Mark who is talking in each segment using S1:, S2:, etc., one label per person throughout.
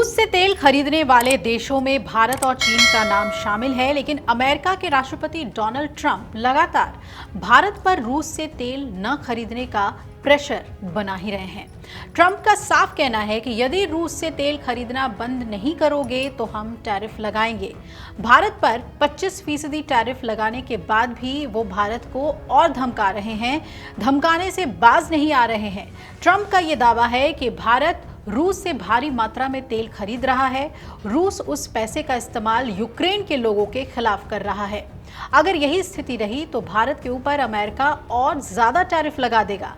S1: रूस से तेल खरीदने वाले देशों में भारत और चीन का नाम शामिल है, लेकिन अमेरिका के राष्ट्रपति डोनाल्ड ट्रंप लगातार भारत पर रूस से तेल न खरीदने का प्रेशर बना ही रहे हैं। ट्रंप का साफ कहना है कि यदि रूस से तेल खरीदना बंद नहीं करोगे तो हम टैरिफ लगाएंगे। भारत पर 25% टैरिफ लगाने के बाद भी वो भारत को और धमका रहे हैं, धमकाने से बाज नहीं आ रहे हैं। ट्रंप का ये दावा है कि भारत रूस से भारी मात्रा में तेल खरीद रहा है। रूस उस पैसे का इस्तेमाल यूक्रेन के लोगों के खिलाफ कर रहा है। अगर यही स्थिति रही तो भारत के ऊपर अमेरिका और ज्यादा टैरिफ लगा देगा।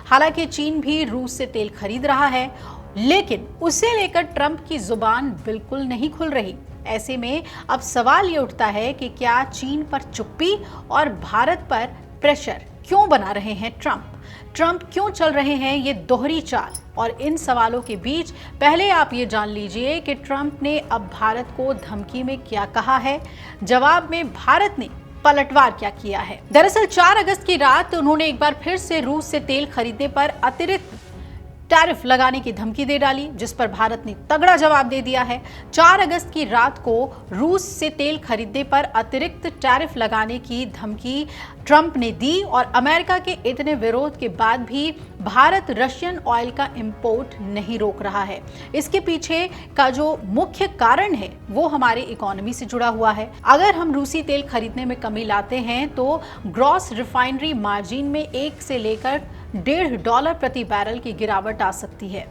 S1: हालांकि चीन भी रूस से तेल खरीद रहा है, लेकिन उसे लेकर ट्रंप की जुबान बिल्कुल नहीं खुल रही। ऐसे में अब सवाल ये उठता है कि क्या चीन पर चुप्पी और भारत पर प्रेशर क्यों बना रहे हैं ट्रंप क्यों चल रहे हैं ये दोहरी चाल? और इन सवालों के बीच पहले आप ये जान लीजिए कि ट्रंप ने अब भारत को धमकी में क्या कहा है, जवाब में भारत ने पलटवार क्या किया है। दरअसल 4 अगस्त की रात उन्होंने एक बार फिर से रूस से तेल खरीदने पर अतिरिक्त टैरिफ लगाने की धमकी दे डाली, जिस पर भारत ने तगड़ा जवाब दे दिया है। 4 अगस्त की रात को रूस से तेल खरीदने पर अतिरिक्त टैरिफ लगाने की धमकी ट्रंप ने दी और अमेरिका के इतने विरोध के बाद भी भारत रशियन ऑयल का इंपोर्ट नहीं रोक रहा है। इसके पीछे का जो मुख्य कारण है वो हमारे इकोनॉमी से जुड़ा हुआ है। अगर हम रूसी तेल खरीदने में कमी लाते हैं तो ग्रॉस रिफाइनरी मार्जिन में 1 से लेकर $1.5 प्रति बैरल की गिरावट आ सकती है।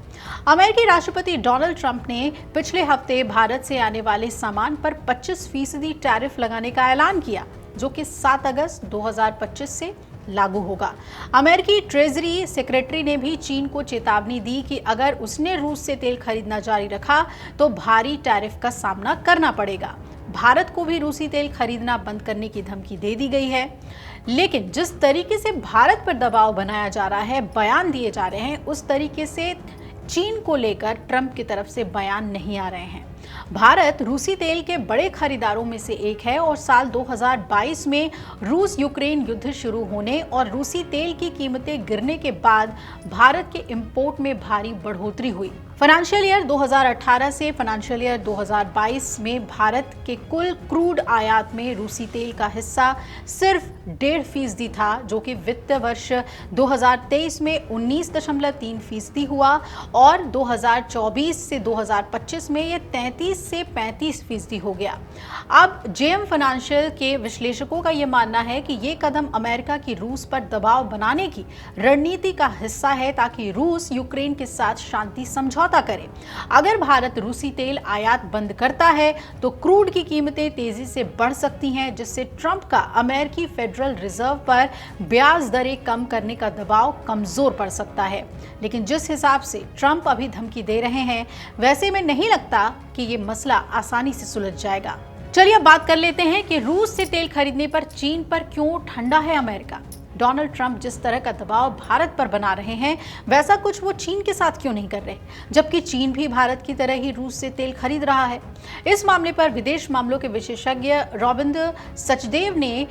S1: अमेरिकी राष्ट्रपति डोनाल्ड ट्रंप ने पिछले हफ्ते भारत से आने वाले सामान पर 25% टैरिफ लगाने का ऐलान किया, जो कि 7 अगस्त 2025 से लागू होगा। अमेरिकी ट्रेजरी सेक्रेटरी ने भी चीन को चेतावनी दी कि अगर उसने रूस से तेल खरीदना जारी रखा तो भारी टैरिफ का सामना करना पड़ेगा। भारत को भी रूसी तेल खरीदना बंद करने की धमकी दे दी गई है, लेकिन जिस तरीके से भारत पर दबाव बनाया जा रहा है, बयान दिए जा रहे हैं, उस तरीके से चीन को लेकर ट्रंप की तरफ से बयान नहीं आ रहे हैं। भारत रूसी तेल के बड़े खरीदारों में से एक है और साल 2022 में रूस यूक्रेन युद्ध शुरू होने और रूसी तेल की कीमतें गिरने के बाद भारत के इंपोर्ट में भारी बढ़ोतरी हुई। फाइनेंशियल ईयर 2018 से फाइनेंशियल ईयर 2022 में भारत के कुल क्रूड आयात में रूसी तेल का हिस्सा सिर्फ 1.5% था, जो कि वित्त वर्ष 2023 में 19.3% हुआ और 2024 से 2025 में ये 33 से 35% हो गया। अब जेएम फाइनेंशियल के विश्लेषकों का ये मानना है कि ये कदम अमेरिका की रूस पर दबाव बनाने की रणनीति का हिस्सा है, ताकि रूस यूक्रेन के साथ शांति समझौता करे। अगर भारत रूसी तेल आयात बंद करता है तो क्रूड की कीमतें तेजी से बढ़ सकती हैं, जिससे ट्रंप का अमेरिकी फेडरल रिजर्व पर ब्याज दरें कम करने का दबाव कमजोर पड़ सकता है। लेकिन जिस हिसाब से ट्रंप अभी धमकी दे रहे हैं, वैसे में नहीं लगता कि ये मसला आसानी से सुलझ जाएगा। चलिए अब बात कर लेते हैं कि रूस से तेल खरीदने पर चीन पर क्यों ठंडा है अमेरिका। डोनाल्ड ट्रंप जिस तरह का दबाव भारत पर बना रहे हैं, वैसा कुछ वो चीन के साथ क्यों नहीं कर रहे, जबकि चीन भी भारत की तरह ही रूस से तेल खरीद रहा है। इस मामले पर विदेश मामलों के विशेषज्ञ रविंद्र सचदेव ने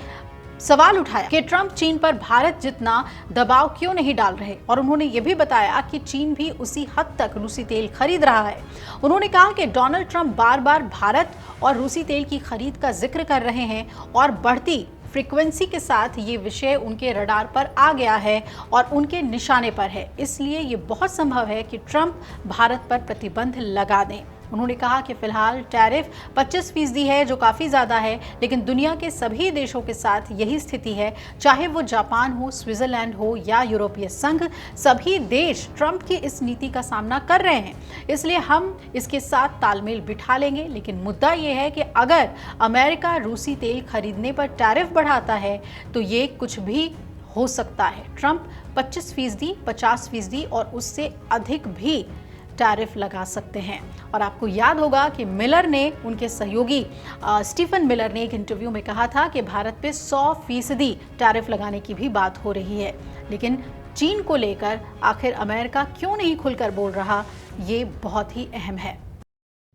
S1: सवाल उठाया कि ट्रंप चीन पर भारत जितना दबाव क्यों नहीं डाल रहे, और उन्होंने ये भी बताया कि चीन भी उसी हद तक रूसी तेल खरीद रहा है। उन्होंने कहा कि डोनाल्ड ट्रंप बार बार भारत और रूसी तेल की खरीद का जिक्र कर रहे हैं और बढ़ती फ्रीक्वेंसी के साथ ये विषय उनके रडार पर आ गया है और उनके निशाने पर है। इसलिए ये बहुत संभव है कि ट्रंप भारत पर प्रतिबंध लगा दें। उन्होंने कहा कि फिलहाल टैरिफ 25% है, जो काफ़ी ज़्यादा है, लेकिन दुनिया के सभी देशों के साथ यही स्थिति है, चाहे वो जापान हो, स्विट्जरलैंड हो या यूरोपीय संघ। सभी देश ट्रंप की इस नीति का सामना कर रहे हैं, इसलिए हम इसके साथ तालमेल बिठा लेंगे। लेकिन मुद्दा ये है कि अगर अमेरिका रूसी तेल खरीदने पर टैरिफ बढ़ाता है तो ये कुछ भी हो सकता है। ट्रंप 25%, 50% और उससे अधिक भी टैरिफ लगा सकते हैं। और आपको याद होगा कि मिलर ने, उनके सहयोगी स्टीफन मिलर ने एक इंटरव्यू में कहा था कि भारत पे 100% टैरिफ लगाने की भी बात हो रही है। लेकिन चीन को लेकर आखिर अमेरिका क्यों नहीं खुलकर बोल रहा, ये बहुत ही अहम है।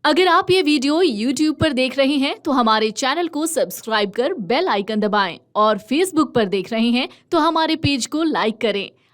S2: अगर आप ये वीडियो YouTube पर देख रहे हैं तो हमारे चैनल को सब्सक्राइब कर बेल आइकन दबाएं, और Facebook पर देख रहे हैं तो हमारे पेज को लाइक करें।